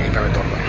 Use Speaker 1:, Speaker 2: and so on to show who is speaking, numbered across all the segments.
Speaker 1: এটাই দরকার।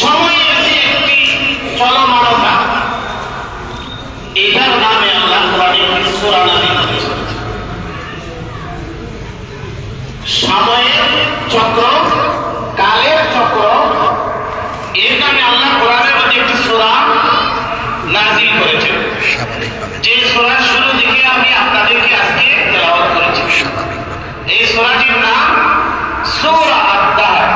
Speaker 2: সময়ের যে একটি চলমানতা, এটার নামে
Speaker 1: সূরা নাযিল হয়েছে। সময়ের চক্র, কালের চক্র, এর নামে আল্লাহ কোরআনের মধ্যে একটি সূরা নাযিল করেছেন, যে সূরার শুরু থেকে আমি আপনাদেরকে আজকে তেলাওয়াত করেছি। এই সূরাটির নাম সূরা আদ-দাহর।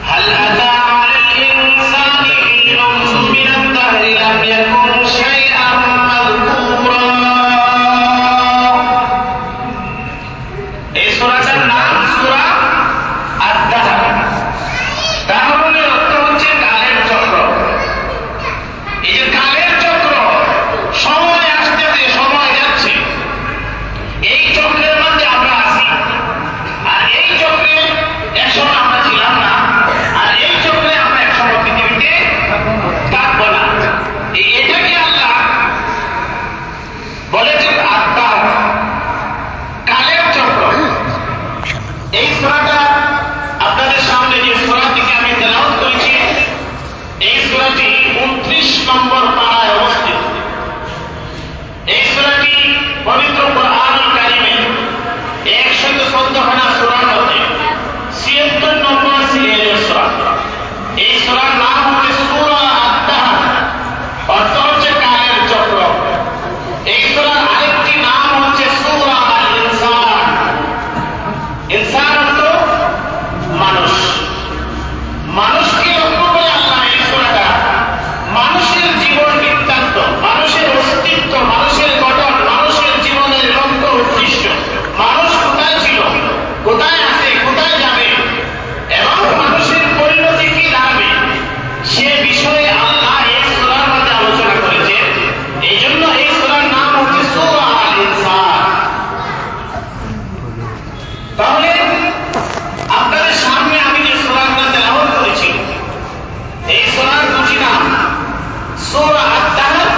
Speaker 1: হাল আতা আলাল ইনসানি হিনুম মিনাদ দাহরি লাম ইয়াকুন শাইআন মাযকুরা। এই সূরাটার নাম সূরা আদ-দাহর। দাহরের অর্থ হচ্ছে কালের চক্র। এই যে কালের চক্র, সময় আসতেছে, সময় যাচ্ছে, এই চক্রের মধ্যে আমরা আছি। আর এই চক্রে একসময় আমরা ছিলাম না, আর এই চক্রে আমরা একসময় পৃথিবীতে থাকবো না। এটাকে আল্লাহ বলেছেন আত্মা, কালের চক্র। এই সূরাটা আপনাদের সামনে যে সূরাটিকে আমি তেলাওয়াত করেছি, এই সূরাটি 29 নম্বর পারায় অবস্থিত। এই সূরাটি পবিত্র কোরআনুল কারীমের 114 খানা সূরার মধ্যে 76 নম্বর সিরিয়ালের সূরা। এই সূরার নাম হচ্ছে সূরা আদ-দাহর, অর্থ হচ্ছে কালের চক্র। এই সূরার আরেকটি নাম হচ্ছে সূরা আল-ইনসান। ইনসান অর্থ মানুষ। মানুষকে লক্ষ্য করে আল্লাহ এই সূরাটা মানুষের জীবন বৃত্তান্ত, মানুষের অস্তিত্ব, মানুষের গঠন, মানুষের জীবনের লক্ষ্য উদ্দেশ্য, মানুষ কোথায় ছিল, কোথায় আছে, কোথায় যাবে এবং মানুষের পরিণতি কি দাঁড়াবে, সে বিষয়ে আল্লাহ এই সূরার মধ্যে আলোচনা করেছে। এই জন্য এই সূরার নাম হচ্ছে সূরা আল-ইনসান। তাহলে আপনাদের সামনে আমি যে সূরাটা তেলাওয়াত করেছি, এই সূরার দুটি নাম, সূরা আদ-দাহর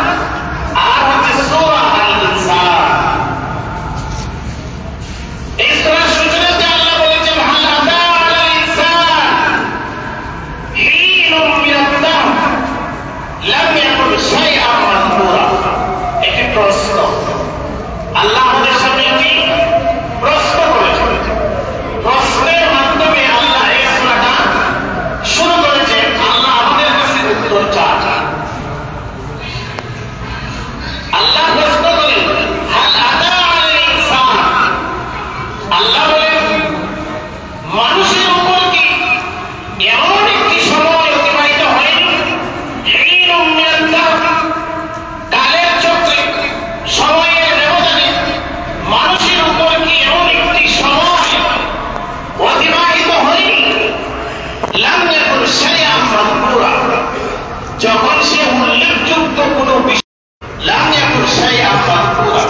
Speaker 1: আর হচ্ছে সূরা আল-ইনসান। এই সূরার সূচনাতে আল্লাহ বলেছেন, হাল আতা আলাল ইনসান হিনুম মিনাদ দাহর লাম ইয়াকুন শাইআন মাযকুরা। একটি প্রশ্ন, আল্লাহ আমাদের সামনে একটি প্রশ্ন করেছেন। প্রশ্নের মাধ্যমে আল্লাহ এই সূরাটা শুরু করেছেন। আল্লাহ আমাদের কাছে উত্তর চান। আল্লাহ প্রশ্ন করেন, হাল আতা আলাল ইনসান। আল্লাহ বলেন, মানুষের উপর কি এমন একটি সময় অতিবাহিত হয়নি, হিনুম মিনাদ দাহর, কালের চক্রে, সময়ের ব্যবধানে মানুষের উপর কি এমন একটি সময় অতিবাহিত হয়নি, লাম ইয়াকুন শাইআন মাযকুরা, যখন সে উল্লেখযোগ্য কোনো বিষয়, লাম ইয়াকুন শাইআন মাযকুরা।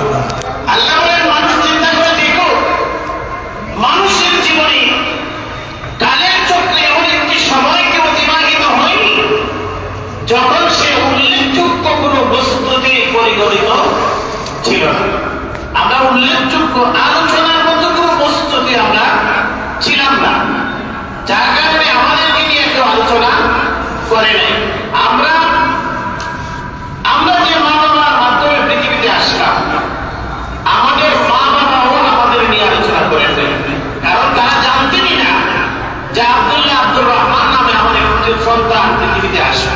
Speaker 1: আল্লাহ বলেন, মানুষ চিন্তা করে দেখো, মানুষের জীবনে কালের চক্রে এমন একটি সময় কি অতিবাহিত হয়নি, যখন সে উল্লেখযোগ্য কোনো বস্তুতে পরিগণিত ছিল না। আমরা উল্লেখযোগ্য আলোচনার মতো কোনো বস্তুতে আমরা ছিলাম না, যার কারণে আমাদেরকে নিয়ে কেউ আলোচনা করে নাই। আমরা যে মা বাবার মাধ্যমে পৃথিবীতে আসলাম, আমাদের মা বাবাও আমাদের নিয়ে আলোচনা করেন নাই, কারণ তারা জানতেনই না যে আব্দুল্লাহ আব্দুর রহমান নামে আমাদের সন্তান পৃথিবীতে আসে।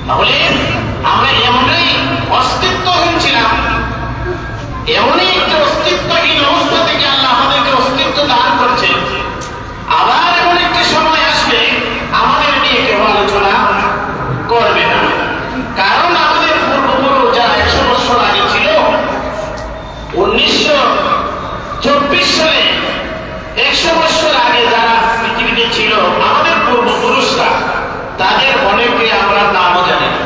Speaker 1: তাহলে আমরা এমনই অস্তিত্বহীন ছিলাম, এমনই একটি অস্তিত্বহীন অবস্থা থেকে আল্লাহ আমাদেরকে অস্তিত্ব দান করছে। আবার এমন একটি সময় আসবে আমাদের নিয়ে কেউ আলোচনা করবে না, কারণ আমাদের পূর্বপুরুষ যারা 100 বছর আগে ছিল, 1924 সালে 100 বছর আগে যারা পৃথিবীতে ছিল, আমাদের পূর্বপুরুষরা, তাদের অনেকে আমরা নামও জানি না।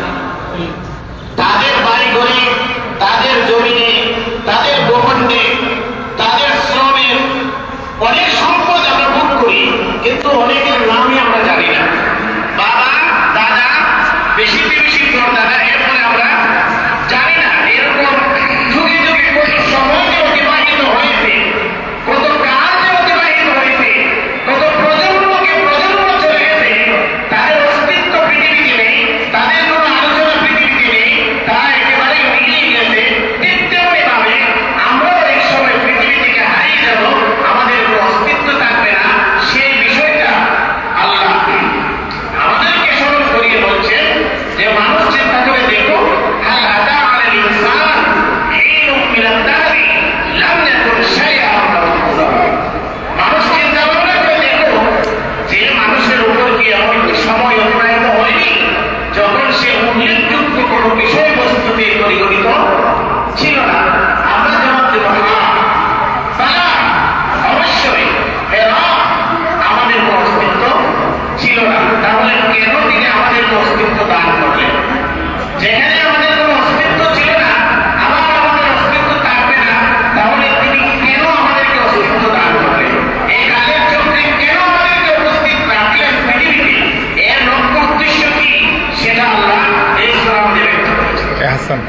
Speaker 2: হাসান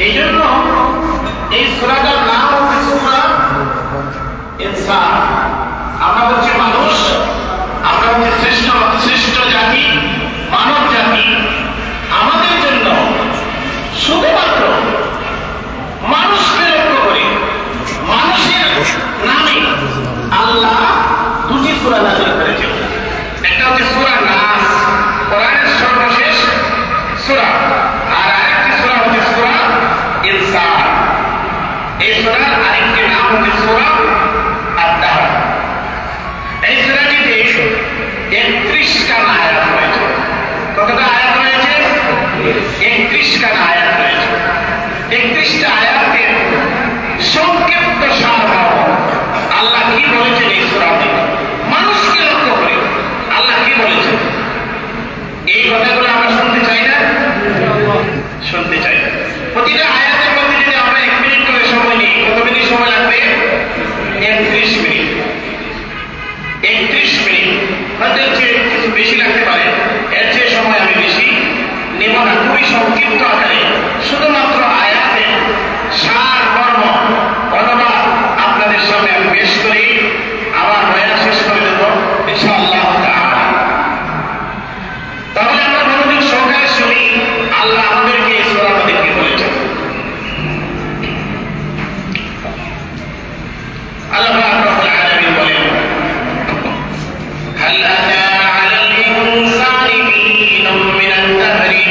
Speaker 1: এই জন্য এই সূরাটার নাম হচ্ছে সূরা ইনসান। আমরা হচ্ছে মানুষ, আমরা হচ্ছে শ্রেষ্ঠ জাতি, মানব জাতি। আমাদের জন্য শুধুমাত্র মানুষকে লক্ষ্য করে, মানুষের নামে আল্লাহ দুটি সূরা নাযিল করেছেন। একটা হচ্ছে সূরা নাস, কোরআনের সর্বশেষ সূরা, আর আরেকটি সূরা হচ্ছে সূরা ইনসান। এই সূরার আরেকটি নাম হচ্ছে সূরা আদ-দাহর। এই সূরাটিতে 31 খানা আয়াত রয়েছে। কতটা আয়াত রয়েছে? 31 খানা আয়াত রয়েছে। 31টা আয়াতের সংক্ষিপ্ত সারমর্ম আল্লাহ কি বলেছেন এই সূরাতে, মানুষকে লক্ষ্য করে আল্লাহ কি বলেছেন, এই কথাগুলো আমরা শুনতে চাই না? শুনতে চাই। প্রতিটা আয়াতের মধ্যে যদি আমরা 1 মিনিট করে সময় নিই, কত মিনিট সময় লাগবে? 31 মিনিট। 31 মিনিট হয়তো এর চেয়ে কিছু বেশি লাগতে পারে, এর চেয়ে সময় আমি বেশি নেব না। খুবই সংক্ষিপ্ত আকারে শুধুমাত্র আয়াতের সার মর্ম অনুবাদ আপনাদের সামনে আমি পেশ করি, আমার বয়ান শেষ করে দেব ইনশাআল্লাহ তাআলা। তাহলে আমরা মনোযোগ সহকারে শুনি আল্লাহ আমাদেরকে এই সূরার মধ্যে কি বলেছেন। আল্লাহ রাব্বুল আলামিন বলেন, হাল আতা আলাল ইনসানি হিনুম মিনাদ দাহরি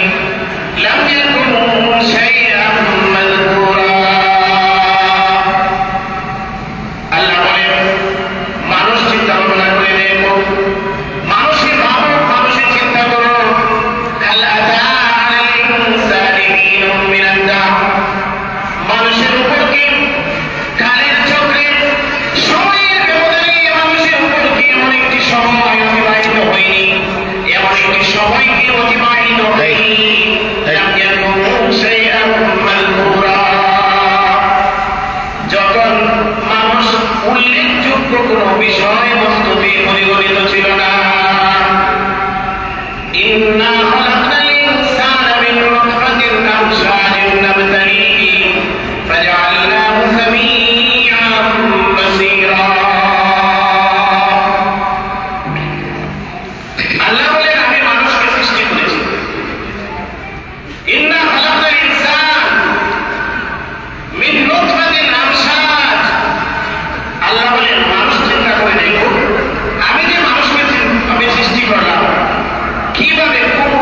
Speaker 1: লাম ইয়াকুন শাইআন মাযকুরা। আল্লাহ বলেন, মানুষ চিন্তা ভাবনা করে দেখো, মানুষের ভাবো, মানুষের চিন্তা করো। হাল আতা আলাল ইনসানি হিনুম মিনাদ দাহর, মানুষের উপর কি কালের চক্রে সময়ের ব্যবধানে মানুষের উপর কি এমন একটি সময় অতিবাহিত হয়নি, এমন একটি সময় কি অতিবাহিত হয়নি লাম ইয়াকুন শাইআন মাযকুরা, যখন মানুষ উল্লেখযোগ্য কোন বিষয় বস্তুতে পরিগণিত ছিল না। ইন্না খালাকনাল ইনসানা মিন নুতফাতিন আমশাজিন নাবতালিহি ফাজআলনাহু সামিআন বাসীরা। আল্লাহ বলেন, আমি মানুষকে সৃষ্টি করেছি। ইন্না খালাকনাল ইনসান মিন নুতফাতিন আমশাজ। আল্লাহ বলেন, মানুষ চিন্তা করে দেখো, আমি যে মানুষকে আমি সৃষ্টি করলাম কিভাবে, কোন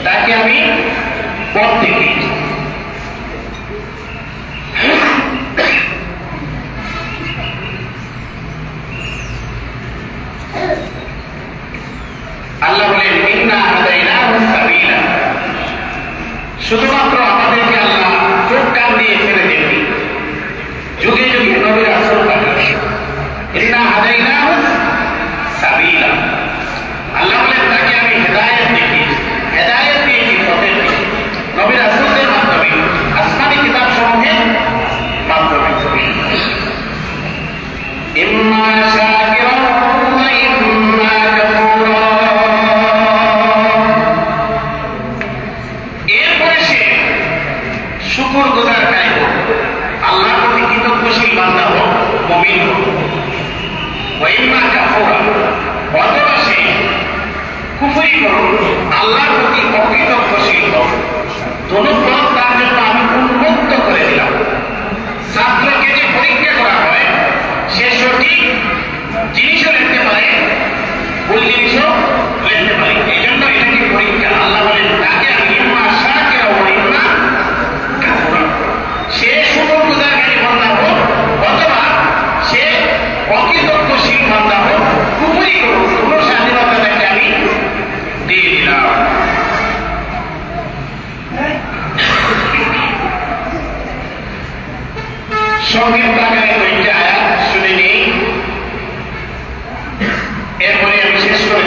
Speaker 1: তাকে আমি পথ দেখিয়েছি। আল্লাহ বলেন ইন্না হাদাইনাহু সাবিলা, শুধুমাত্র আমাদেরকে আল্লাহ চোখ কান দিয়ে ছেড়ে দেননি, যুগে যুগে নবী রাসূল পাঠাবেন। ইন্না হাদাইনাহু সাবিলা, আল্লাহ বলেন তাকে আমি হেদায়েত দেখিয়েছি, হেদায়েত দিয়েছি পথের দিকে, নবী রাসূলদের মাধ্যমে, আসমানী কিতাব সমূহের মাধ্যমে। ইম্মা শাকিরান ওয়া ইম্মা কাফুরা, এরপরে সে শুকরগুজারকারী হোক, আল্লাহর প্রতি কৃতজ্ঞশীল বান্দা হোক, মুমিন হোক। ওয়া ইম্মা কাফুরা, অথবা সে কুফরি করুক, আল্লাহর প্রতি অকৃতজ্ঞশীল হোক। ধনুপথ তার জন্য আমি উন্মুক্ত করে দিলাম। ছাত্রকে যে পরীক্ষা করা হয়, সে সঠিক জিনিসও লিখতে পারে, ভুল জিনিসও লিখতে পারে, এই জন্য এটাকে পরীক্ষা। আল্লাহ বলেন তাকে আমি ইম্মা শাকিরা ওয়া ইম্মা কাফুরা, সে শুকরগুজারকারী বান্দা হোক অথবা সে অকৃতজ্ঞশীল বান্দা হোক, কুফরি করুক, কোনো স্বাধীনতা তাকে আমি দিয়ে দিলাম। সংক্ষিপ্ত আকারে কয়েকটি আয়াত শুনে নিই, এরপরে আমি শেষ করে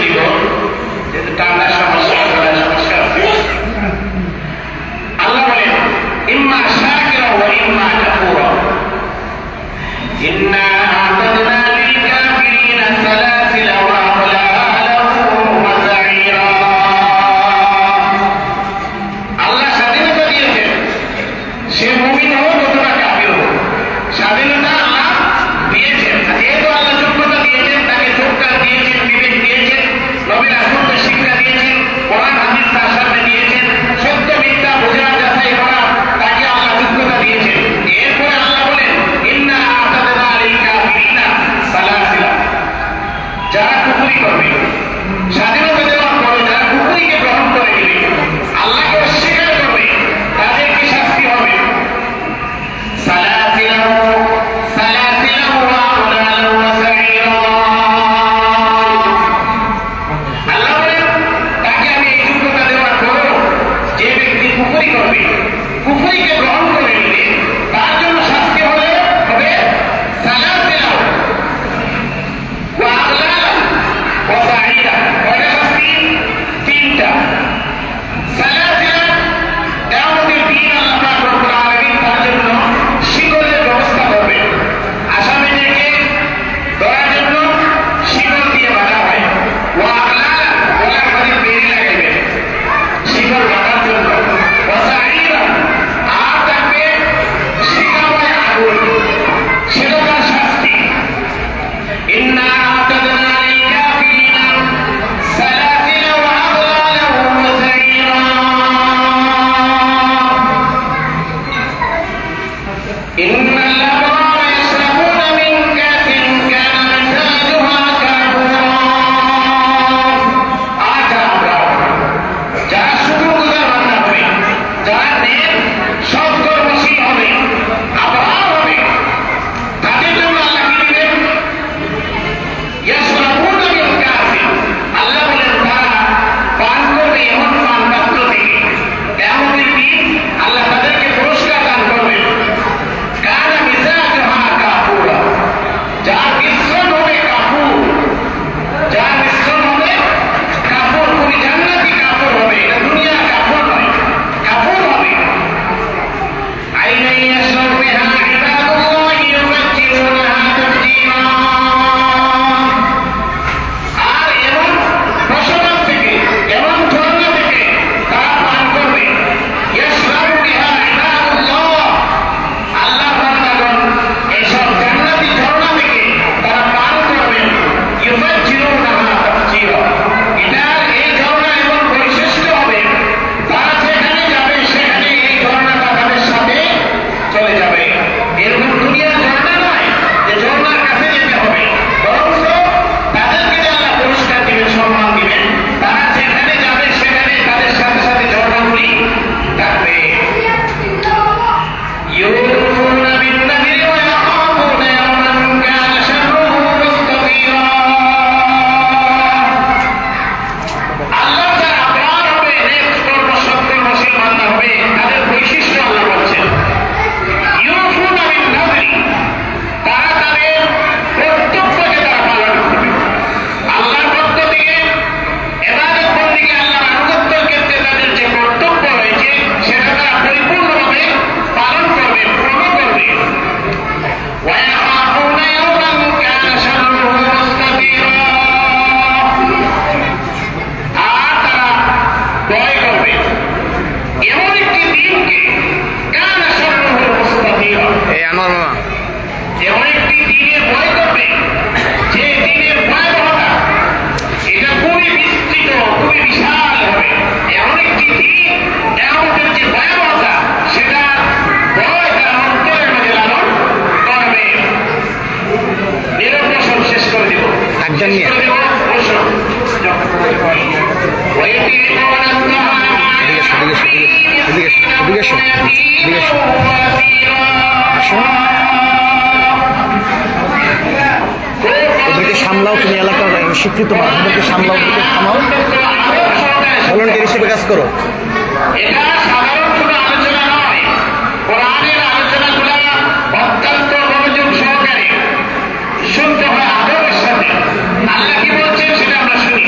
Speaker 1: ভয় করবে। এমন একটি দিনকে কানা শাররুহু মুস্তাতিরা, এমন একটি দিনের ভয় করবে যে দিনের ভয়াবহতা এটা খুবই বিস্তৃত, খুবই বিশাল হবে। এমন একটি দিন, আমাদের যে ভয়াবহতা সেটা ভয় তার অন্তরের মাঝে লালন করবে। নিরবসন শেষ করে দেব,
Speaker 2: ওদেরকে সামলাও, তুমি এলাকার স্বীকৃত ওদেরকে সামলাও, ওদেরকে থামাও, ভলান্টিয়ার হিসেবে কাজ করো।
Speaker 1: এটা সাধারণ কোনো আলোচনা নয়, কোরআনের আলোচনাগুলো অত্যন্ত মনোযোগ সহকারে শুনতে হয় আদরের সাথে। আল্লাহ কি বলছেন সেটা আমরা শুনি।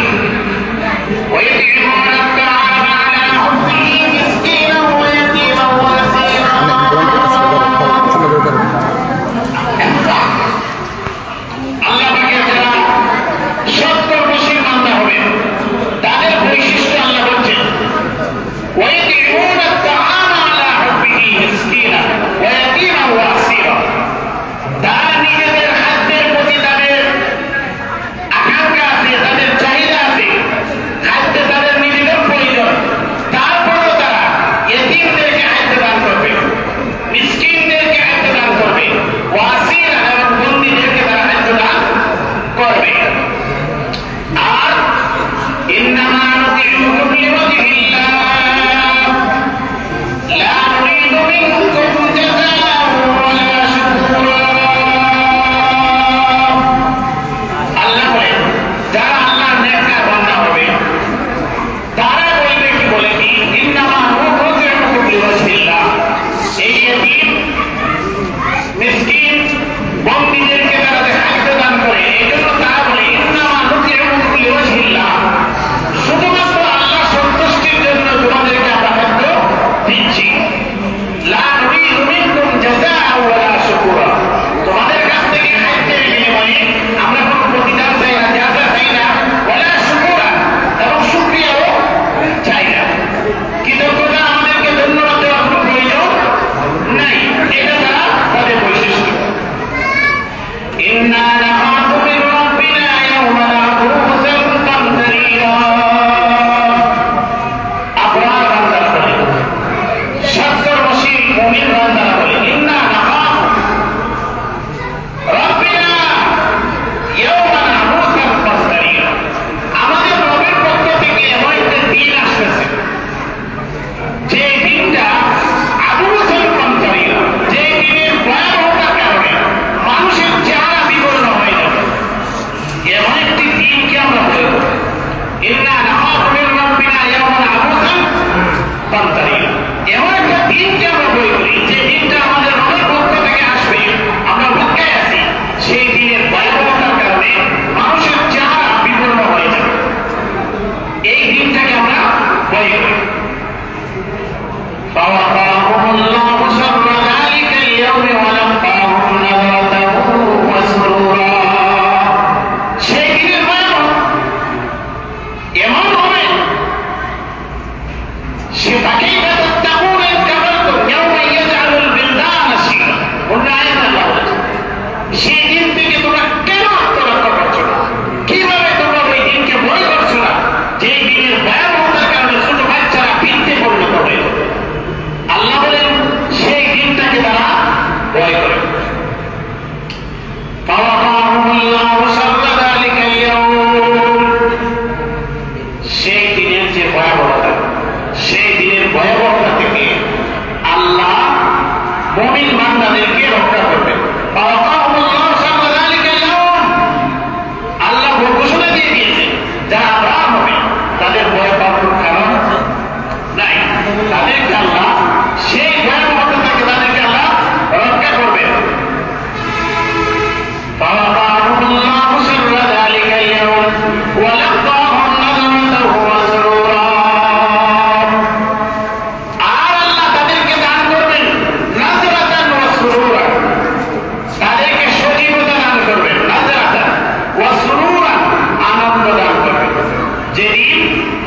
Speaker 1: যেদিন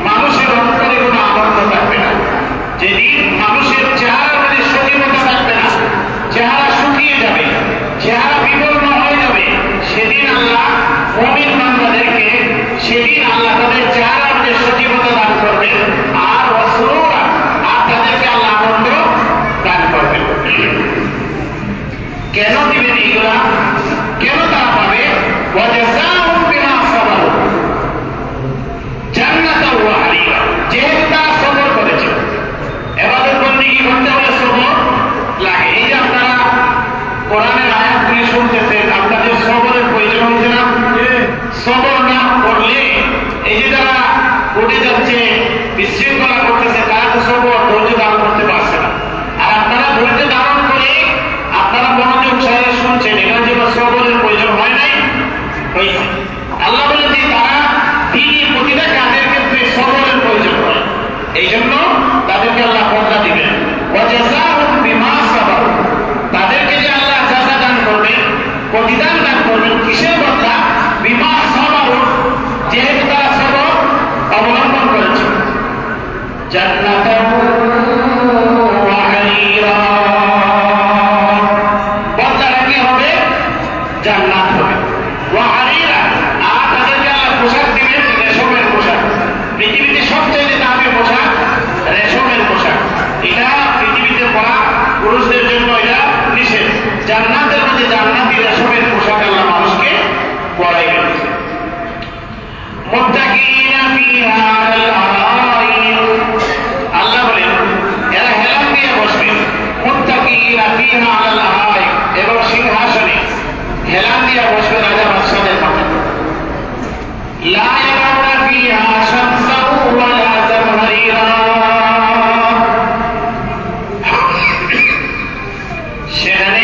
Speaker 1: মানুষের অন্তরে কোনো যেদিন মানুষের চেহারা মানে সজীবতা থাকবে না, চেহারা শুকিয়ে যাবে, চেহারা বিবর্ণ হয়ে যাবে, সেদিন আল্লাহ মুমিন বান্দাদেরকে, সেদিন আল্লাহ তাদের চেহারা মানে সজীবতা দান করবেন, আর ওয়াসরুরা, আর তাদেরকে আল্লাহ আনন্দ দান করবেন। কেন দিবেন এগুলা? কেন তারা পাবে? ওয়াজাযাহুম বিমা সাবারু জান্নাতাও ওয়া হারিরা, যেহেতু তারা সবর করেছে। ইবাদত বন্দেগী করতে হলে সবর লাগে। এই যে আপনারা কোরআনের আয়াতগুলি শুনতেছেন, আপনাদের সবরের প্রয়োজন হচ্ছে না? সবর না করলে এই যে যারা উঠে যাচ্ছে, বিশৃঙ্খলা করতেছে, তারা তো সবর ধৈর্য ধারণ করতে পারছে না। আর আপনারা ধৈর্য ধারণ করে আপনারা মনোযোগ সহকারে শুনছেন, এখানে যে সবরের প্রয়োজন হয় নাই, হয়েছে। আল্লাহ বলে যে তারা দিনের প্রতিটা কাজের ক্ষেত্রে সবরের প্রয়োজন হয়, এই জন্য তাদেরকে আল্লাহ বদলা দিবেন। ওয়াজাযাহুম বিমা সাবারু, তাদেরকে যে আল্লাহ জাযা দান করবেন, প্রতিদান দান করবেন, কিসের বদলা? বিমা সাবারু, যেহেতু তারা সবর অবলম্বন করেছে। জান্নাতাও ওয়া হারিরা, বদলাটা কি হবে? জান্নাত হবে। ওয়া হারিরা, আর তাদেরকে আল্লাহ পোশাক দিবেন, রেশমের পোশাক। পৃথিবীতে সবচেয়ে দামি পোশাক রেশমের পোশাক। এটা পৃথিবীতে পরা পুরুষদের জন্য এটা নিষেধ। জান্নাতের মধ্যে জান্নাতি রেশমের পোশাক আল্লাহ মানুষকে পরাইবেন। মুত্তাকিনা ফিহা আলাল আরাইক, আল্লাহ বলেন এরা হেলান দিয়ে বসবে। মুত্তাকিনা ফিহা আলাল আরাইক, এবং সিংহাসনে হেলান দিয়ে বসবে রাজা বাদশাদের মতো। লা ইয়ারাউনা ফিহা শামসান ওয়ালা জামহারিরা, সেখানে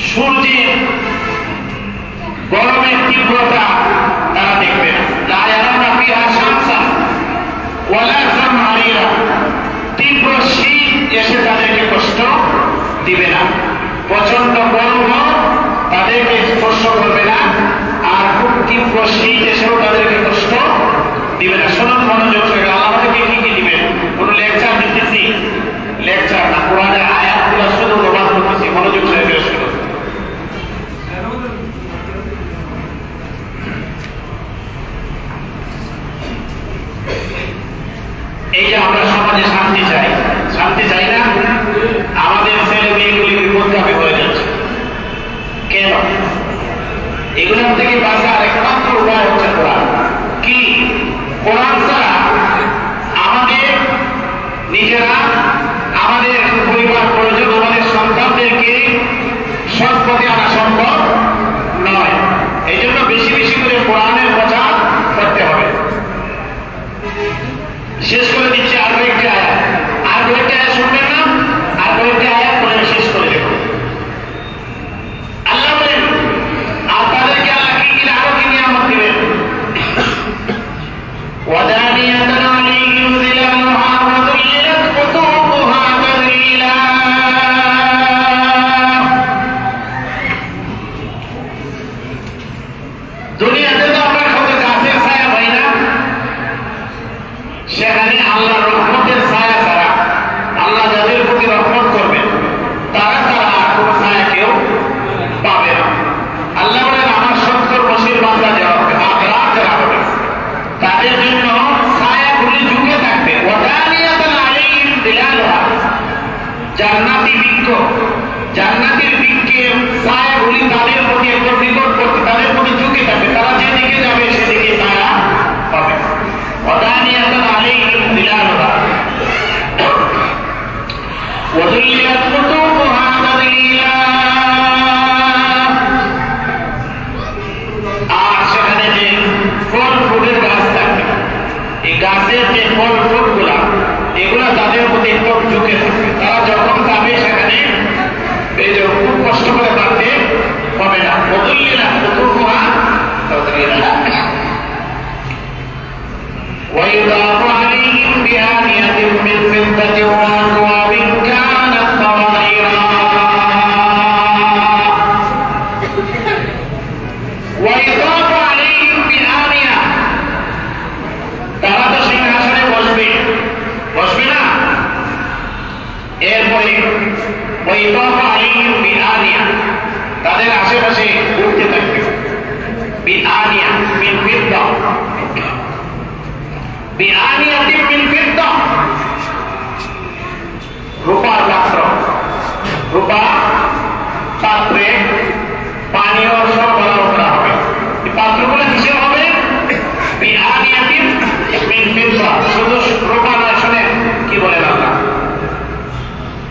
Speaker 1: সূর্যের গরমের তীব্রতা তারা দেখবে না। লা ইয়ারাউনা ফিহা শামসান ওয়ালা জামহারিরা, তীব্র শীত এসে তাদেরকে কষ্ট দিবে না। প্রচন্ড গরম তাদেরকে স্পর্শ করবে না, আর খুব তীব্র শীত এসেও তাদেরকে কষ্ট দিবে না। শুনুন মনোযোগ সহকারে, আল্লাহ আমাদেরকে কি কি দিবেন? কোন লেকচার দিতেছি? লেকচার না, কোরআনের আয়াতগুলো শুধু অনুবাদ করতেছি, মনোযোগ সহকারে শুনুন। এই যে আমরা সমাজে শান্তি চাই, শান্তি চাই না? আমাদের ছেলে মেয়েগুলি বিপদগামী হয়ে যাচ্ছে কেন? এগুলোর থেকে বাঁচার একমাত্র উপায় হচ্ছে কোরআন। কি? কোরআন ছাড়া আমাদের নিজেরা, আমাদের পরিবার পরিজন, আমাদের সন্তানদেরকে সৎ পথে আনা সম্ভব নয়। এই জন্য বেশি বেশি করে কোরআনের প্রচার করতে হবে। শেষ করে দিচ্ছি আর কয়েকটি আয়াত, আর কয়েকটি আয়াত শুনবেন না? আর কয়েকটি আয়াত বলে শেষ করে দেব। আল্লাহ বলেন আর তাদেরকে আল্লাহ কি কি আরো কি নিয়ামত দিবেন? ওয়াদানিয়াতান আলাইহিম যিলালুহা ওয়া যুল্লিলাত কুতুবুহা তাযলিলা, দুনিয়াতে তো আমরা কত গাছের ছায়া পাই না, সেখানে আল্লাহ রহমতের ছায়া ছাড়া, আল্লাহ যাদের প্রতি রহমত করবেন তারা ছাড়া আর কোনো ছায়া কেউ পাবে না। আল্লাহ বলেন আমার সত্তর বছর বান্দা যারা হবে, আগ্রাহ যারা হবে, তাদের জন্য ছায়াগুলি ঝুঁকে থাকবে। ওয়াদানিয়াতান আলাইহিম যিলালুহা, জান্নাতি বৃক্ষ, জান্নাতের বৃক্ষের ছায়াগুলি তাদের প্রতি একদম নিকটবর্তী, তাদের প্রতি ঝুঁকে থাকবে। তারা যেদিকে যাবে সেদিকে ছায়া পাবে। ওয়াদানিয়াতান আলাইহিম যিলালুহা ওয়া যুল্লিলাত কুতুবুহা তাযলিলা, আর সেখানে যে ফল ফুলের গাছ থাকবে, এই গাছের যে ফল ফুলগুলা, এগুলা তাদের প্রতি একদম ঝুঁকে থাকবে। তারা যখন যাবে সেখানে এই যে খুব কষ্ট করে বাড়তে হবে না। ওয়া যুল্লিলাত কুতুবুহা তাযলিলা ويضاف عليهم بآنية من فضة وأكواب كانت قواريرا ويضاف عليهم بآنية, তারা তো সিংহাসনে বসবে, বসবে না? এরপরে ওই বিআনিয়া তাদের আশেপাশে ঘুরতে থাকবে। বিআনিয়া মিন ফিদ্দা, বিআনিয়া মিন ফিদ্দা, রূপার পাত্র, রূপা পাত্রে পানীয় সরবরাহ করা হবে। এই পাত্রগুলো কিসের হবে? বিআনিয়া মিন ফিদ্দা, শুধু রূপা নয়, শুনে কি বলে বাবা,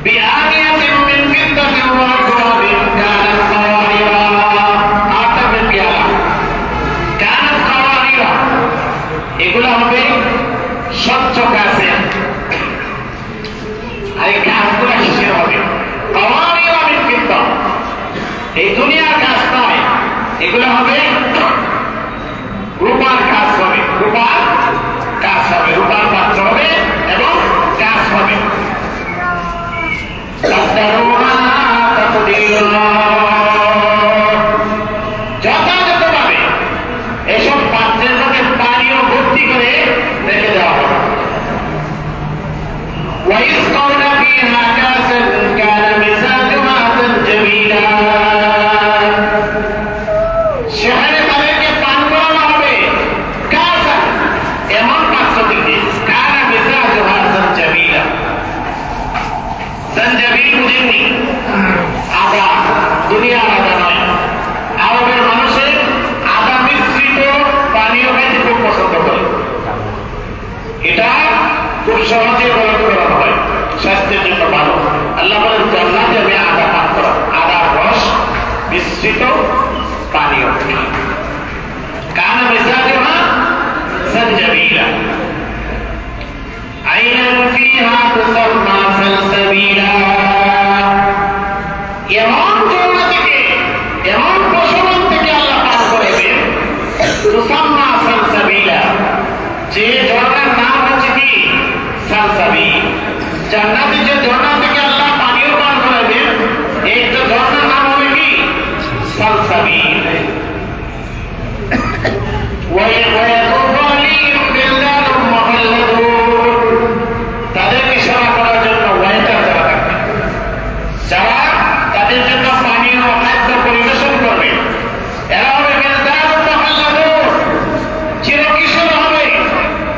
Speaker 1: বিআনিয়া মিন ফিদ্দা ওয়া আকওয়াবিন কানাত কাওয়ারিরা, আটাবে পেয়ালা কানাত কাওয়ারিরা, এগুলো হবে স্বচ্ছ কাঁচের। আর এই কাঁচগুলো কিসের হবে? কাওয়ারিরা মিন ফিদ্দা, এই দুনিয়ার কাজ নয়, এগুলো হবে রূপার কাজ হবে, রূপার কাজ হবে, রূপার পাত্র হবে এবং কাজ হবে। যথাযথভাবে এসব পাত্রের মধ্যে পানীয় ভর্তি করে রেখে দেওয়া হবে। ويسقون فيها كأسا كان مزاجها زنجبيلا, সেখানে তাদেরকে পান করানো হবে কাসা, এমন পাত্র থেকে, কানা মিজাজুহা জানজাবিলা, জানজাবিল বুঝেননি? আদা, দুনিয়ার আদা নয়, আরবের মানুষের আদা মিশ্রিত পানীয় খেতে খুব পছন্দ করে। এটা খুব সহজে প্রয়োগ করা হয়, স্বাস্থ্যের জন্য ভালো। আল্লাহ বলেন জান্নাতে আমি আদা পান করা, আদার রস মিশ্রিত পানীয়। কানা মিজাজুহা জানজাবিলা, আইনান ফিহা তুসাম্মা সালসাবিলা, এমন ঝর্ণা থেকে, এমন প্রশমন থেকে আল্লাহ পান করাবেন, তুসাম্মা সালসাবিলা, যে ঝর্ণার নাম হচ্ছে কি? সালসাবিল। জান্নাতে যে ঝর্ণা থেকে আল্লাহ পানীয় পান করাবেন, এই তো ঝর্ণার নাম হবে কি? সালসাবিল। তাদেরকে সেবা করার জন্য ওয়েটার দেওয়া থাকবে, যারা তাদের জন্য পানীয় খাদ্য পরিবেশন করবে। এরা হবে চিরকিশোর হবে,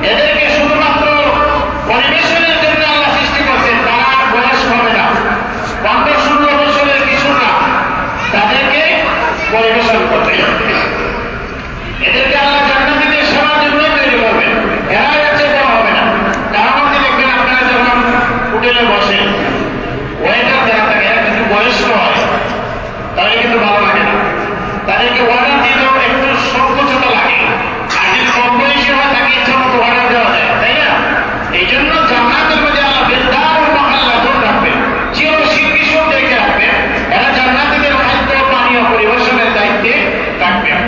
Speaker 1: এদেরকে শুধুমাত্র পরিবেশনের জন্য আল্লাহ সৃষ্টি করছেন, তারা বয়স হবে না, 15-16 বছরের কিশোররা তাদেরকে পরিবেশন করবে। এদেরকে আল্লাহ জান্নাতীদের সেবার জন্য তৈরি করবেন, এরা যাচ্ছে বড় হবে না। তার মধ্যে দেখবেন আপনারা যখন হোটেলে বসেন, ওয়েটার দেওয়া থাকে, এরা কিন্তু বয়স্ক হয়, তাহলে কিন্তু ভালো লাগে না, তাদেরকে অর্ডার দিলেও একটু সংকোচতা লাগে। আর যদি কম বয়সী হয় তাকে ইচ্ছা মতো অর্ডার দেওয়া যায়, তাই না? এই জন্য জান্নাতের মধ্যে আল্লাহ বিলদার মুখাল্লাদুন রাখবেন, চিরশিক্ষিতদেরকে রাখবেন, এরা জান্নাতীদের খাদ্য পানীয় পরিবেশনের দায়িত্বে থাকবেন।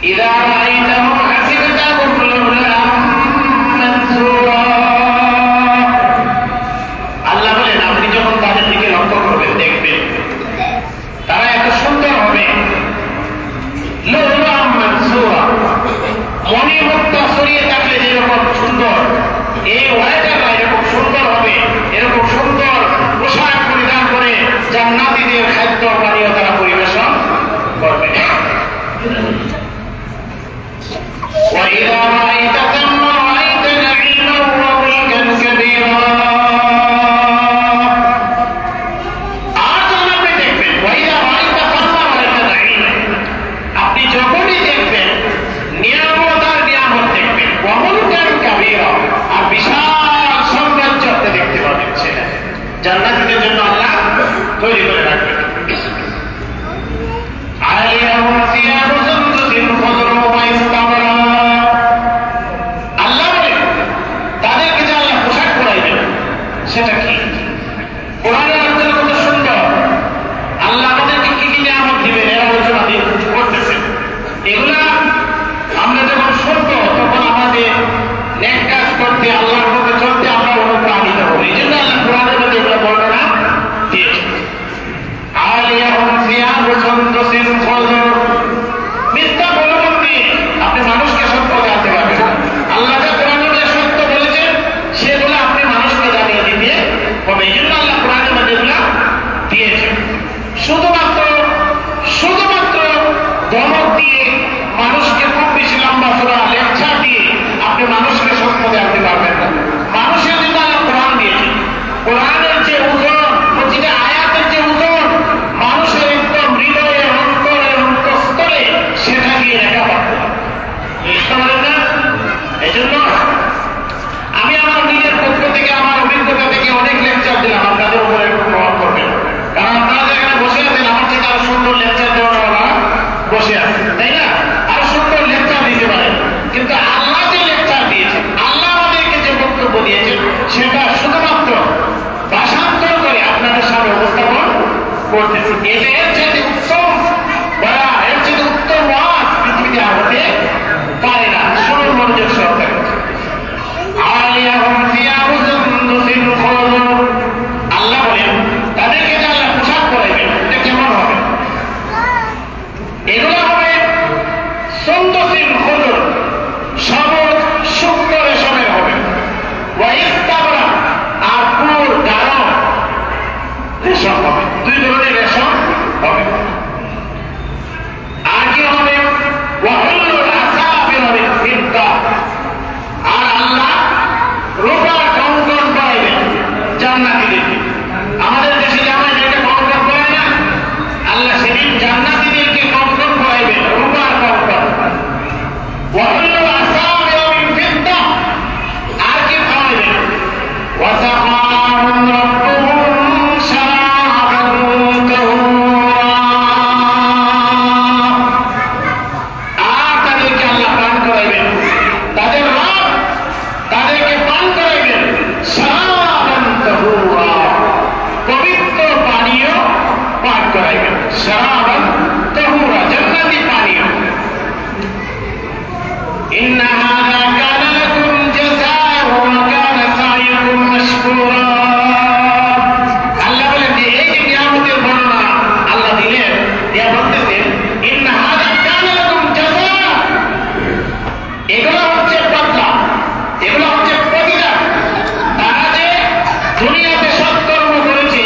Speaker 1: ইযা রাআইতাহুম হাসিবতাহুম লু'লুআম মানসুরা, আল্লাহ বলেন আপনি যখন তাদের দিকে লক্ষ্য করবেন, দেখবেন তারা এত সুন্দর হবে। লু'লুআম মানসুরা, মণিমুক্তা ছড়িয়ে থাকলে যেরকম সুন্দর, এই ওয়াইটাররা এরকম সুন্দর হবে, এরকম সুন্দর পোশাক পরিধান করে জান্নাতীদের খাদ্য পানীয় তারা পরিবেশন করবে। وإذا رأيت ثم رأيت نعيما وملكا كبيرا, আর যখন আপনি দেখবেন, وإذا رأيت ثم رأيت نعيما, আপনি যখনই দেখবেন নিয়ামত আর নিয়ামত দেখবেন, وملكا كبيرا, আর বিশাল এজন্য আমি আমার নিজের পক্ষ থেকে আমার অভিজ্ঞতা থেকে অনেক লেকচার দিলাম, আপনাদের উপরে একটু প্রভাব করবে, কারণ আপনারা যেখানে বসে আছেন আমার থেকে আরো সুন্দর লেকচার দেওয়ার বসে আছে, তাই না? আরো সুন্দর লেকচার দিতে পারে, কিন্তু আল্লাহ যে লেকচার দিয়েছে, আল্লাহ আমাদেরকে যে বক্তব্য দিয়েছে, সেটা শুধুমাত্র ভাষান্তর করে আপনাদের সামনে উপস্থাপন করতেছি। এটা এর চেয়ে উত্তম বলা, এর চেয়ে উত্তম ওয়াজ পৃথিবীতে আর হতে পারে না। শুনুন মনোযোগ সহকারে। আল্লাহ বলেন তাদেরকে যে আল্লাহ পোশাক পরাইবেন, এটা কেমন হবে? এগুলো হবে সুন্দসিন খুদুর, সবুজ শুক্র রেশমের হবে, ওয়াইস্তাবরা আর পুর গাঢ় রেশম হবে, দুই ধরনের রেশম হবে। আর কি হবে? ওয়াহুল্লুল আসাবির হবে ফিদ্দা, আর আল্লাহ রূপার কঙ্কন পরাইবেন জান্নাতীদেরকে। আমাদের দেশে জামাই যেটা কঙ্কন পরায় না, আল্লাহ সেদিন জান্নাতীদেরকে কঙ্কন পরাইবেন রূপার কঙ্কন। ওয়াহুল্লুল আসাবির হবে ফিদ্দা, আর কি খাওয়াইবেন? ওয়াসাকাহুম রাব্বুহুম শারাবান তাহুরা, আর তাদেরকে আল্লাহ পান করাইবেন, তাদের রব তাদেরকে পান করাইবেন শারাবান তাহুরা, পবিত্র পানীয় পান করাইবেন, শারাবান তাহুরা, জান্নাতি পানীয়। ইন্না হাযা কানা লাকুম জাযাআ'ন ওয়া কানা সা'য়ুকুম মাশকুরা। আল্লাহ বলেন যে এই যে কিয়ামতের বর্ণনা আল্লাহ দিলেন, ইয়া বলতেছেন ইন্না হাযা কানা লাকুম জাযাআ'ন, এগুলো হচ্ছে বদলা, এগুলো হচ্ছে প্রতিদান। তারা যে দুনিয়াতে সৎকর্ম করেছে,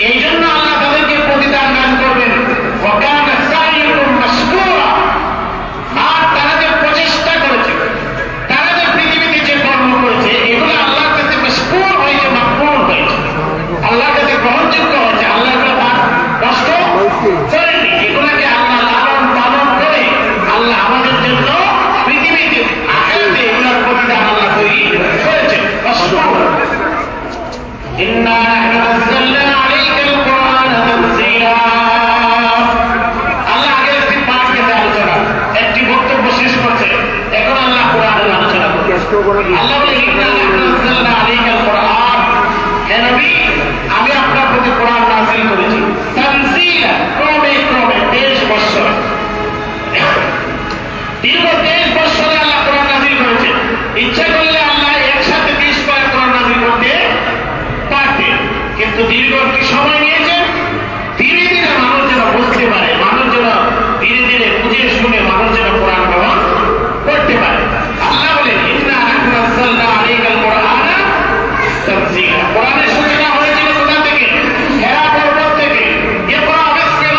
Speaker 1: এই জন্য আল্লাহ তাদেরকে প্রতিদান দান করবেন। ওয়া কানা সা'য়ুকুম মাশকুরা, আর তারা যে প্রচেষ্টা করেছে, তারা যে পৃথিবীতে যে কর্ম করেছে, এগুলো আল্লাহর কাছে মাশকুর হয়েছে, মাকবুল হয়েছে, আল্লাহর কাছে গ্রহণযোগ্য হয়েছে। আল্লাহ এগুলো নষ্ট করেননি, এগুলোকে আল্লাহ লালন পালন করে আল্লাহ আমাদের জন্য পৃথিবীতে আখিরাতে এগুলোর প্রতিদান আল্লাহ তৈরি করেছেন। মাশকুর। ইন্না নাহনু নাযালনা আলাইকাল কুরআনা তানযীলা। আল্লাহ আগে একটি পাঠ কেটে আলোচনা, একটি বক্তব্য শেষ করছে, এখন আল্লাহ কোরআনের আলোচনা করছে। আল্লাহ বলে ইন্না নাহনু নাযালনা আলাইকাল কুরআন, হে নবী আমি আপনার প্রতি কোরআন নাযিল করেছি তানযীলা, ক্রমে ক্রমে 23 বছর, দীর্ঘ 23 বছরে আল্লাহ কোরআন নাযিল করেছেন। ইচ্ছা করলে আল্লাহ একসাথে 20 বার কোরআন নাযিল করতে পারতেন, কিন্তু দীর্ঘ একটি সময় নিয়েছেন, ধীরে ধীরে মানুষ যেন বুঝতে পারে, মানুষ যেন ধীরে ধীরে বুঝে শুনে মানুষ যেন কোরআন গ্রহণ করতে পারে। আল্লাহ বলেন ইন্না নাহনু নাযালনা আলাইকাল কুরআনা তানযীলা। কোরআনের সূচনা হয়েছিল কোথা থেকে? হেরা পর্বত থেকে। ইকরা বিসমি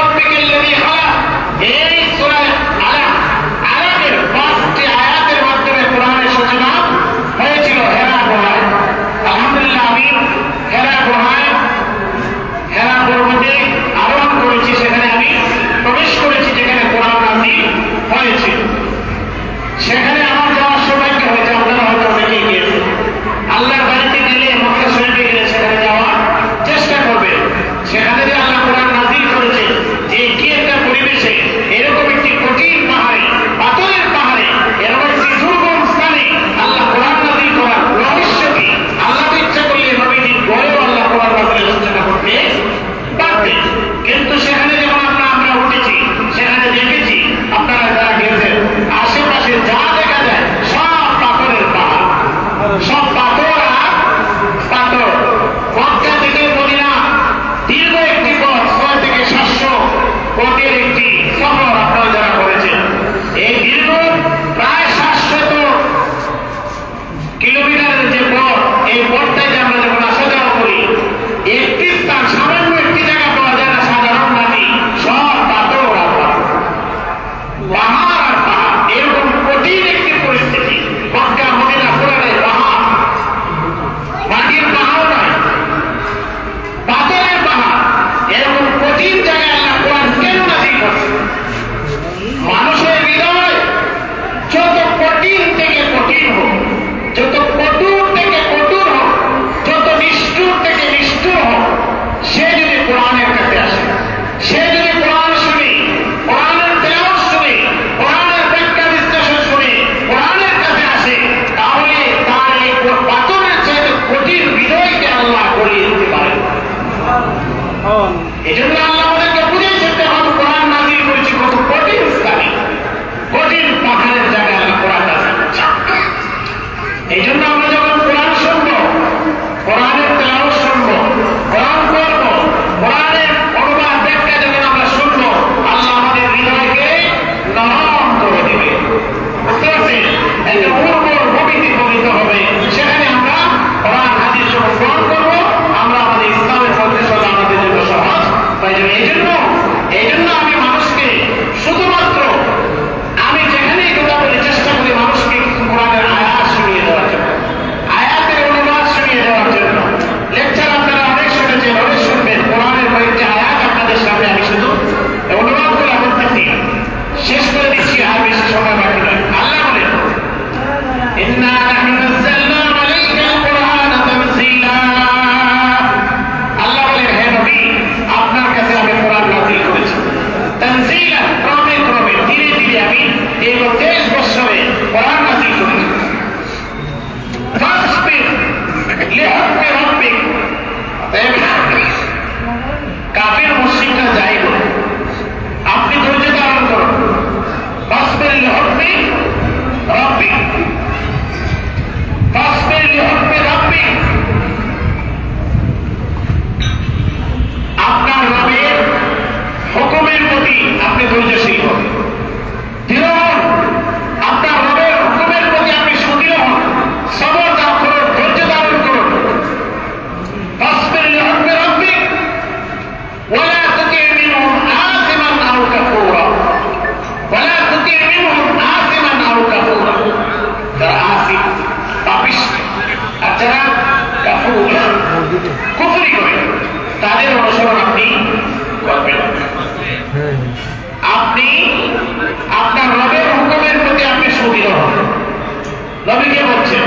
Speaker 1: নবীকে বলছেন।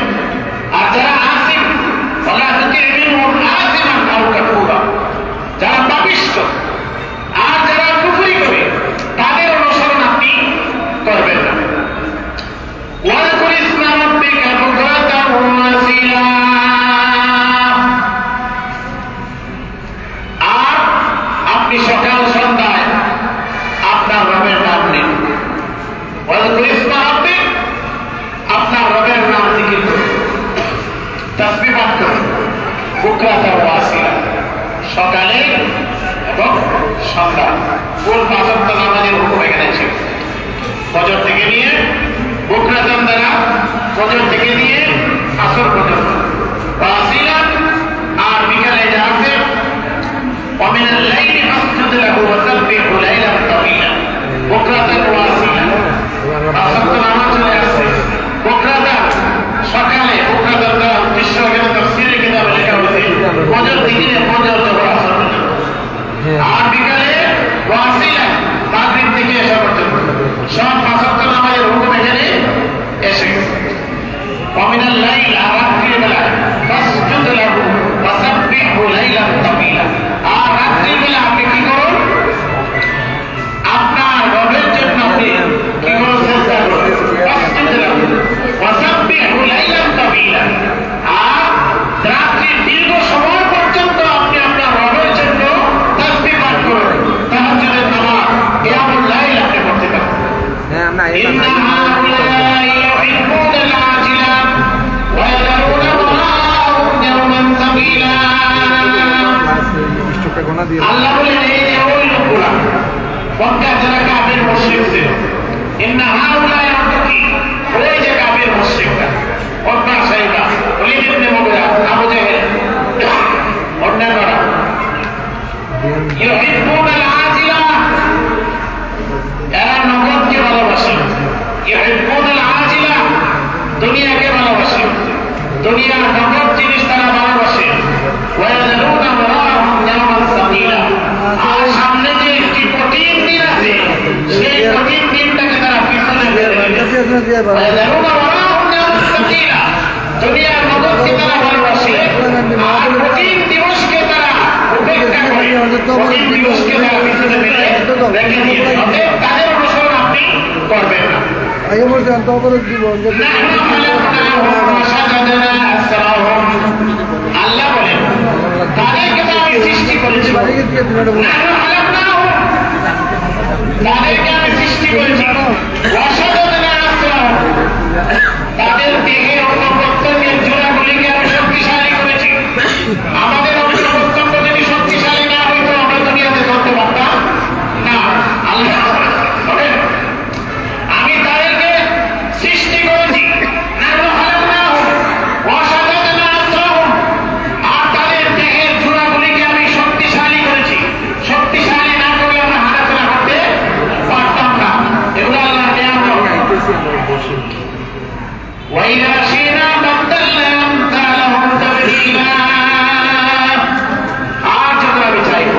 Speaker 1: আর যারা আসিম ওলা তুতিমিনহুম আসিমান আও কাফুরা, যারা পাপিষ্ঠ আর যারা কুফরি করে তাদের অনুসরণ আপনি করবেন না। ওয়াজকুর ইসমা রাব্বিকা বুকরাতান ওয়া আসীলা, আর আপনি সকাল সন্ধ্যায় আপনার রবের নাম নিন। ওয়াজকুর ইসমা রাব্বিক, আপনার রবের নাম জিকির করুন, তাসবিহ পাঠ করুন। বুকরাতান ওয়া আসীলা, সকালে এবং সন্ধ্যা। কোন 5 ওয়াক্ত নামাজের হুকুম এখানে ছিল। ফজর থেকে নিয়ে বুকরাতান দ্বারা ফজর থেকে নিয়ে আসর পর্যন্ত, ওয়াসিলা আর বিকালে যা আছে ওয়ামিনাল লাইলি ফাসজুদ লাহু ওয়াসাব্বিহু লাইলান তাওয়িলা। বুকরাতান ওয়াসিলা 5 ওয়াক্ত নামাজ চলে আসছে। বুকরাতান সকালে, বুকরাতান দ্বারা উদ্দেশ্য এখানে তাফসীরে কিতাবে লেখা হয়েছে ফজর থেকে নিয়ে ফজর থেকে আসর পর্যন্ত, আর বিকালে ওয়াসিলা মাগরিব থেকে এশা পর্যন্ত। সব 5 ওয়াক্ত নামাজের হুকুম এখানে এসে গেছে। ওয়ামিনাল লাইল, আর রাত্রির বেলা ফাসজুদ লাহু ওয়াসাব্বিহু লাইলান তাওয়িলা, আর রাত্রির বেলা আপনি কি করুন? আপনার রবের জন্য আপনি কি করুন? সিজদা করুন। ফাসজুদ লাহু ওয়াসাব্বিহু লাইলান তাওয়িলা, আর রাত্রির দীর্ঘ সময় পর্যন্ত আপনি আপনার রবের জন্য তাসবিহ পাঠ করুন। তাহাজ্জুদের নামাজ, কিয়ামুল লাইল আপনি পড়তে পারেন। ইন্না হাউলাই ইউহিব্বুনাল আজিলা ওয়া ইয়াদরুনা ওয়ারাহুম ইয়াওমান তাওয়িলা। আল্লাহ বলেন এই যে ওই লোকগুলা মক্কা যারা কাফের মুশরিক ছিল, ইন্না হাউলাই অন্তকি, ওই যে কাফের মুশরিকরা, উতবা সাইবা, ওলীদ ইবনে মুগীরা, আবু জাহেল, অন্যান্যরা, ইউহিব্বুনাল আজিলা, এরা নগদকে ভালোবাসে। ইউহিব্বুনাল আজিলা, দুনিয়াকে ভালোবাসে, দুনিয়ার নগদ জিনিস তারা ভালোবাসে। ওয়া ইয়াদরুনা ওয়ারাহুম ইয়াওমান সাকিলা, আর সামনে যে একটি কঠিন দিন আছে সেই কঠিন দিনটাকে তারা পিছনে ফেলে দিয়েছে। ওয়া ইয়াদরুনা ওয়ারাহুম ইয়াওমান সাকিলা, দুনিয়ার নগদকে তারা ভালোবাসে আর কঠিন দিবসকে তারা উপেক্ষা করে, কঠিন দিবসকে তারা পিছনে ফেলে রেখে দিয়েছে। অতএব তাদের অনুসরণ আপনি করবেন না। আল্লাহ বলেন তাদেরকে তো আমি সৃষ্টি করেছি, তাদেরকে আমি সৃষ্টি করেছি, তাদের দেহে অঙ্গ প্রত্যঙ্গের জোড়াগুলিকে আমি শক্তিশালী করেছি। আমাদের অঙ্গ প্রত্যঙ্গ যদি শক্তিশালী না হইতো আমরা দুনিয়াতে চলতে পারতাম না। আল্লাহ আমি তাদেরকে সৃষ্টি করেছি, আর তাদের দেহের জোড়াগুলিকে আমি শক্তিশালী করেছি। শক্তিশালী না করলে আমরা হাঁটাচলা করতে পারতাম না। এগুলো আল্লাহ নিয়ামত। وَإِذَا شِئْنَا بَدَّلْنَا أَمْثَالَهُمْ تَبْدِيلًا, আর যখন আমি চাইব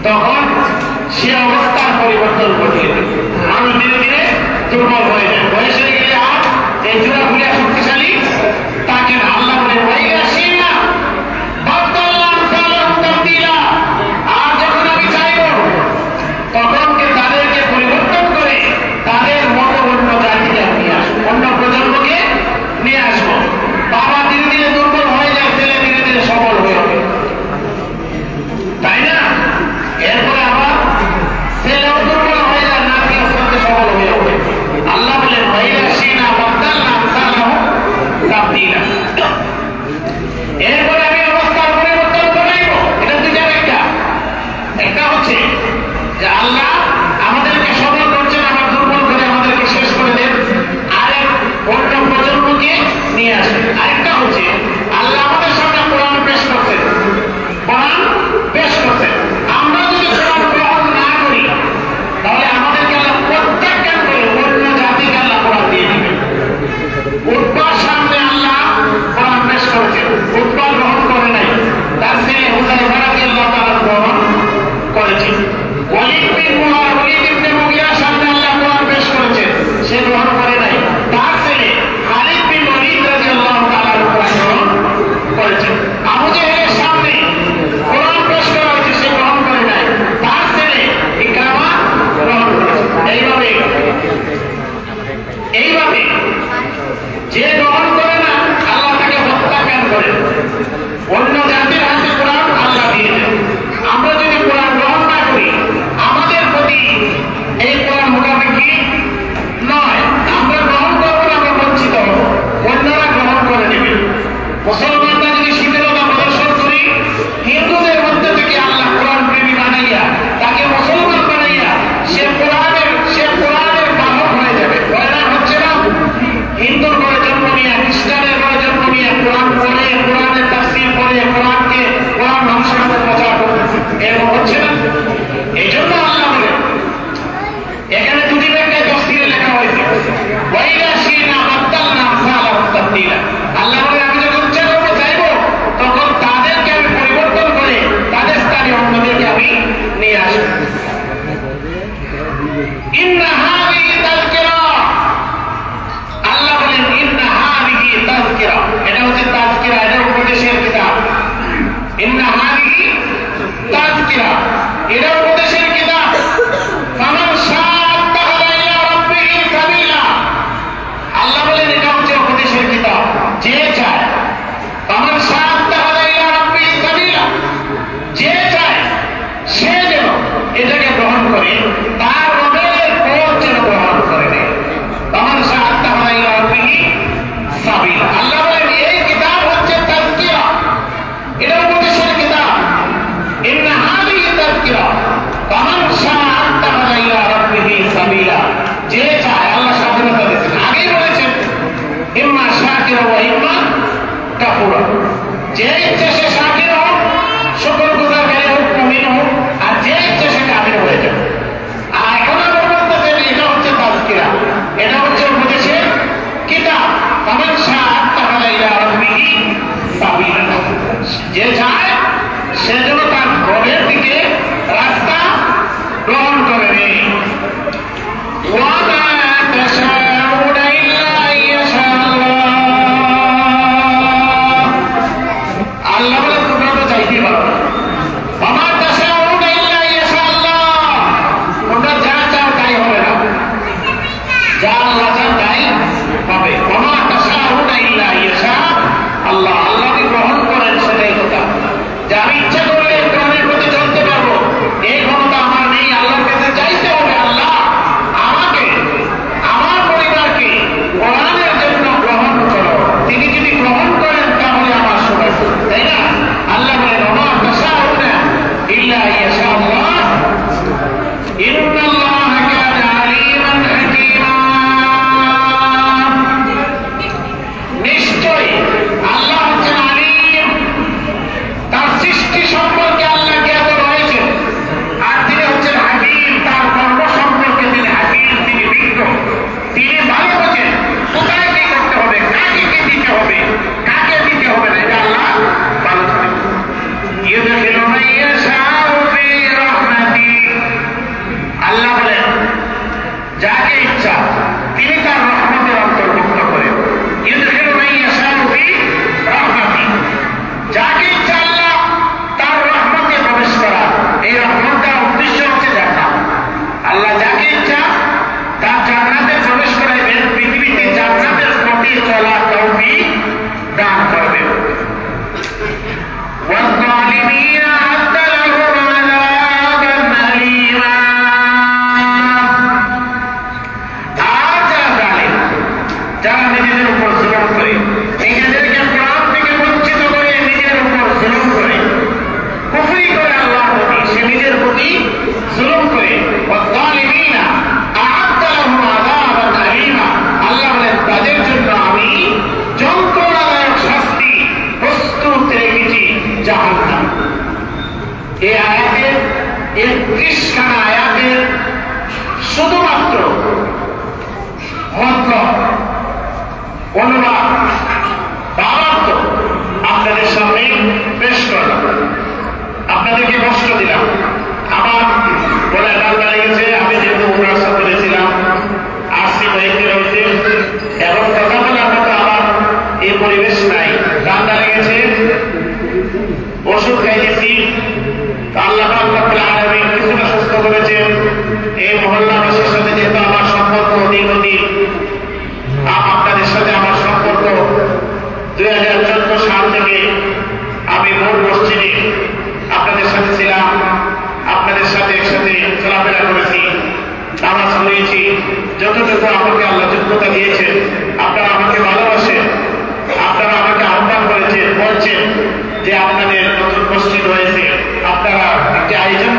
Speaker 1: তখন সে অবস্থার পরিবর্তন ঘটিয়ে দেব। আমি ধীরে ধীরে দুর্বল হয়ে যায়, বয়স হয়ে গেলে আর এই জোড়াগুলি শক্তিশালী তাকে না। আল্লাহ বলে ওয়াইদা শিনা বাদদালনা আমসালাহুম তাবদীলা, আর যখন আমি চাইব তখন তাদেরকে পরিবর্তন করে তাদের মতো অন্য জাতিকে নিয়ে আসবো, অন্য প্রজন্মকে নিয়ে আসবো। বাবা ধীরে ধীরে দুর্বল হয়ে যায়, ছেলে ধীরে ধীরে সবল হয়ে ওঠে, তাই না? এরপরে আবার ছেলেও দুর্বল হয়ে যায়, নাতি আস্তে আস্তে সবল হয়ে ওঠে। আল্লাহ বলেন ওয়াইদা শিনা বাদদালনা আমসালাহুম ইম্মা শাকিরা ওয়া ইম্মা কাফুরা। যে ইচ্ছে সে শাকির হোক, শুকরগুজারকারী হোক, মুমিন হোক, আর যে ইচ্ছে সে কাফির হয়ে যাবে। আর এখন আমরা বলতেছেন এটা হচ্ছে তাজকিরা, এটা হচ্ছে উপদেশের কিতাব। ফামান শাআ আত্তাখাযা ইলা রাব্বিহি সাবিলা। যে চায় সে যেন তার ঘরের দিকে রাস্তা গ্রহণ করে নেই। ওয়া মা তাশাউনা ইল্লা আইয়াশা আল্লাহ। আল্লাহ বলে তোমরা তো চাইতে পারো না। ওয়া মা তাশাউনা ইল্লা আইয়াশা আল্লাহ। তোমরা যা চাও তাই হবে না, যা আল্লাহ চান তাই হবে। ওয়া মা তাশাউনা ইল্লা আইয়াশা আল্লাহ। আল্লাহ গ্রহণ করেন সেটাই কথা। যে আমি ইচ্ছা করলে গ্রহণের প্রতি চলতে পারবো, এই ক্ষমতা আমার নেই। আল্লাহর কাছে চাইতে হবে, আল্লাহ আমাকে, আমার পরিবারকে কোরআনের জন্য গ্রহণ করো। তিনি যদি গ্রহণ করেন তাহলে আমার সৌভাগ্য, তাই না? আল্লাহ বলেন ওয়া মা তাশাউনা ইল্লা ইয়াশা আল্লাহ ইন্নাল্লাহা কানা আলীমান হাকীমা। নিশ্চয়ই আল্লাহ হচ্ছেন আলীম, তার সৃষ্টি সম্পর্কে আল্লাহ জ্ঞাত রয়েছেন। আর তিনি হচ্ছেন হাকিম, তার কর্ম সম্পর্কে তিনি হাকিম, তিনি বিজ্ঞ, তিনি ভালো বোঝেন কোথায় কি করতে হবে, কাকে কি দিতে হবে, কাকে দিতে হবে না, এটা আল্লাহ ভালো জানেন। ইউদখিলু মান ইয়াশাউ ফি রাহমাতিহি। আল্লাহ বলেন যাকে ইচ্ছা তিনি তার রহমতের অন্তর্ভুক্ত করেন। ইউদখিলু মান ইয়াশাউ ফি রাহমাতিহি। যাকে ইচ্ছা আল্লাহ তার রহমতে প্রবেশ করা। এই রহমতের উদ্দেশ্য হচ্ছে জান্নাত। আল্লাহ যাকে ইচ্ছা তার জান্নাতে প্রবেশ করাইবেন, পৃথিবীতে জান্নাতের পথে চলার তৌফিক দান করবেন। والظالمين أعد لهم عذابا أليما। আর যারা জালেম, যারা নিজেদের উপর জুলুম করে, নিজেদেরকে কোরআন থেকে বঞ্চিত করে, নিজের উপর জুলুম করে, কুফরি করে আল্লাহর প্রতি, সে নিজের প্রতি জুলুম করে। والظالمين أعد لهم عذابا أليما। আল্লাহ বলেন তাদের জন্য আমি যন্ত্রণাদায়ক শাস্তি প্রস্তুত রেখেছি, জাহান্নাম। এই আয়াতের ৩১ খানা আয়াতের শুধুমাত্র মতলব, অনুবাদ, ভাবার্থ আপনাদের সামনে পেশ করলাম। আপনাদেরকে কষ্ট দিলাম, আমার বলে ঠান্ডা লেগেছে। আমি যেহেতু উমরার সাথে ছিলাম, আসছি বাইকে রয়েছে, এবং কথা বলার মতো আমার এই পরিবেশ নাই। ঠান্ডা লেগেছে, ওষুধ খাইয়েছি, আল্লাহ রাব্বুল আলামিন কিছুটা সুস্থ করেছেন। এই মহল্লাবাসীর সাথে যেহেতু আমার সম্পর্ক দীর্ঘদিন, আপনাদের সাথে আমার সম্পর্ক 2014 সাল থেকে আমি মূল মসজিদে আপনাদের সাথে ছিলাম, আপনাদের সাথে একসাথে চলাফেরা করেছি, নামাজ পড়েছি। যতটুকু আমাকে আল্লাহ যোগ্যতা দিয়েছেন, আপনারা আমাকে ভালোবাসেন, আপনারা আমাকে আহ্বান করেছেন, বলছেন যে আপনাদের নতুন মসজিদ হয়েছে, আপনারা একটি আয়োজন